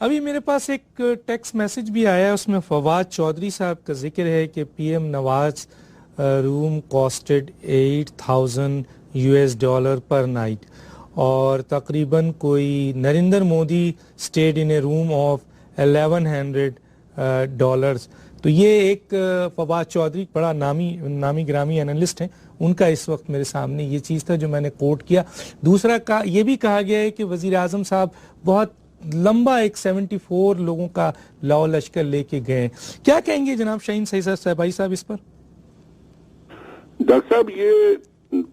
ابھی میرے پاس ایک ٹیکسٹ میسج بھی آیا ہے، اس میں فواد چودھری صاحب کا ذکر ہے کہ P M Nawaz room costed $8,000 per night, اور تقریباً کوئی Narendra Modi stayed in a room of $1,100۔ تو یہ ایک فواد چودھری بڑا نامی گرامی انالسٹ ہیں، ان کا اس وقت میرے سامنے یہ چیز تھا جو میں نے کوٹ کیا۔ دوسرا یہ بھی کہا گیا ہے کہ وزیر اعظم صاحب بہت لمبا ایک 74 لوگوں کا لاؤ لشکر لے کے گئے۔ کیا کہیں گے جناب شاہین صاحبائی صاحب اس پر؟ ڈاکٹر صاحب یہ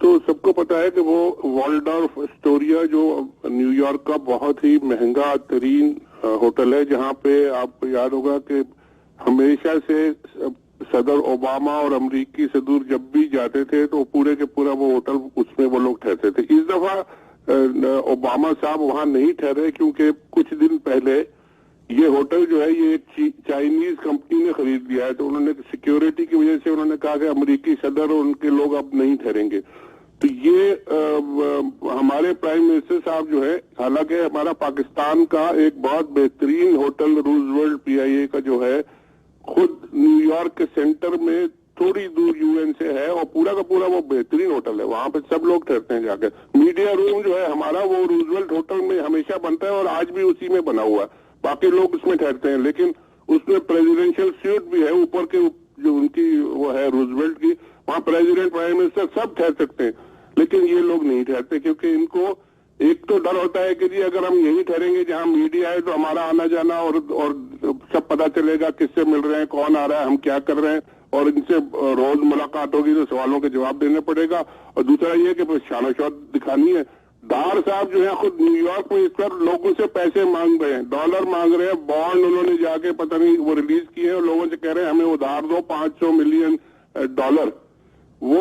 تو سب کو پتا ہے کہ وہ والڈورف اسٹوریا جو نیو یارک کا بہت ہی مہنگا ترین ہوٹل ہے، جہاں پہ آپ کو یاد ہوگا کہ ہمیشہ سے صدر اوباما اور امریکی صدور جب بھی جاتے تھے تو پورے کے پورا وہ ہوٹل اس میں وہ لوگ ٹھہرتے تھے۔ اس دفعہ اوباما صاحب وہاں نہیں ٹھہرے کیونکہ کچھ دن پہلے یہ ہوٹل جو ہے یہ ایک چائنیز کمپنی نے خرید لیا ہے، تو انہوں نے سیکیورٹی کی وجہ سے انہوں نے کہا کہ امریکی صدر اور ان کے لوگ اب نہیں ٹھہریں گے۔ تو یہ ہمارے پرائم منسٹر صاحب جو ہے، حالانکہ ہمارا پاکستان کا ایک بہت بہترین ہوٹل روزولٹ پی آئی اے کا جو ہے خود نیو یارک کے سینٹر میں تھوڑی دور یو این سے ہے، اور پورا کا پورا وہ بہترین ہوٹل ہے، وہاں پہ سب لوگ ٹھہرتے ہیں جا کے۔ میڈیا روم جو ہے ہمارا وہ روزولٹ ہوٹل میں ہمیشہ بنتا ہے اور آج بھی اسی میں بنا ہوا ہے، باقی لوگ اس میں ٹھہرتے ہیں، لیکن اس میں پریزیڈینشیل سیٹ بھی ہے اوپر کے جو ان کی وہ ہے روزولٹ کی، وہاں پریزیڈنٹ پرائم منسٹر سب ٹھہر سکتے ہیں، لیکن یہ لوگ نہیں ٹھہرتے کیونکہ ان کو ایک تو ڈر ہوتا ہے کہ جی اگر ہم یہی ٹھہریں گے جہاں میڈیا ہے تو ہمارا آنا جانا اور سب پتا چلے گا کس سے مل رہے ہیں، کون آ رہا ہے، ہم کیا کر رہے ہیں، اور ان سے روز ملاقات ہوگی تو سوالوں کے جواب دینے پڑے گا، اور دوسرا یہ کہ شان و شوکت دکھانی ہے۔ ڈار صاحب جو ہے خود نیو یارک میں اس پر لوگوں سے پیسے مانگ رہے ہیں، ڈالر مانگ رہے ہیں، بانڈ انہوں نے جا کے پتہ نہیں وہ ریلیز کیے ہیں اور لوگوں سے کہہ رہے ہیں ہمیں ادھار دو $500 ملین۔ وہ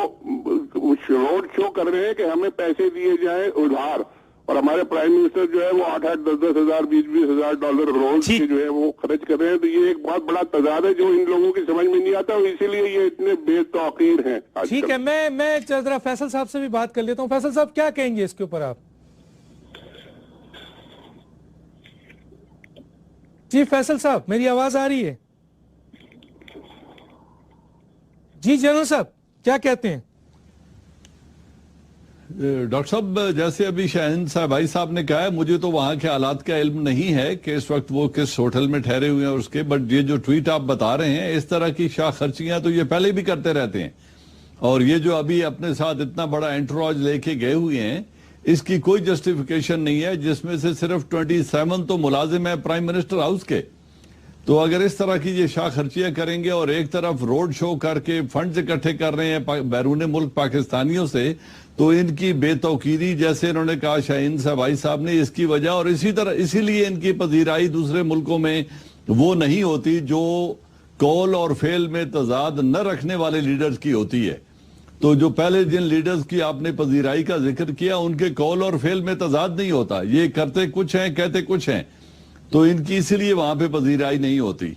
روڈ شو کر رہے ہیں کہ ہمیں پیسے دیے جائیں ادھار، اور ہمارے پرائم منسٹر جو ہے وہ 8,000 10,000 10,000 20,000 ڈالر روز کے جو ہے وہ خرچ کر رہے ہیں۔ تو یہ ایک بہت بڑا تضاد ہے جو ان لوگوں کی سمجھ میں نہیں آتا، اور اسی لیے یہ اتنے بے توقیر ہیں۔ ٹھیک ہے، میں ذرا فیصل صاحب سے بھی بات کر لیتا ہوں۔ فیصل صاحب کیا کہیں گے اس کے اوپر آپ؟ جی فیصل صاحب میری آواز آ رہی ہے؟ جی جنرل صاحب کیا کہتے ہیں؟ ڈاکٹر صاحب جیسے ابھی شاہین صاحبائی صاحب نے کہا ہے، مجھے تو وہاں کے حالات کا علم نہیں ہے کہ اس وقت وہ کس ہوٹل میں ٹھہرے ہوئے ہیں اس کے، بٹ یہ جو ٹویٹ آپ بتا رہے ہیں اس طرح کی شاہ خرچیاں تو یہ پہلے بھی کرتے رہتے ہیں، اور یہ جو ابھی اپنے ساتھ اتنا بڑا انٹراج لے کے گئے ہوئے ہیں اس کی کوئی جسٹیفیکیشن نہیں ہے، جس میں سے صرف 27 تو ملازم ہے پرائم منسٹر ہاؤس کے۔ تو اگر اس طرح کی یہ شاہ خرچیاں کریں گے اور ایک طرف روڈ شو کر کے فنڈز اکٹھے کر رہے ہیں بیرون ملک پاکستانیوں سے، تو ان کی بے توقیری جیسے انہوں نے کہا شاہین صاحبائی صاحب نے، اس کی وجہ اور اسی لیے ان کی پذیرائی دوسرے ملکوں میں وہ نہیں ہوتی جو قول اور فعل میں تضاد نہ رکھنے والے لیڈرز کی ہوتی ہے۔ تو جو پہلے جن لیڈرز کی آپ نے پذیرائی کا ذکر کیا ان کے قول اور فعل میں تضاد نہیں ہوتا، یہ کرتے کچھ ہیں کہتے کچھ ہیں، تو ان کی اسی لیے وہاں پہ پذیرائی نہیں ہوتی۔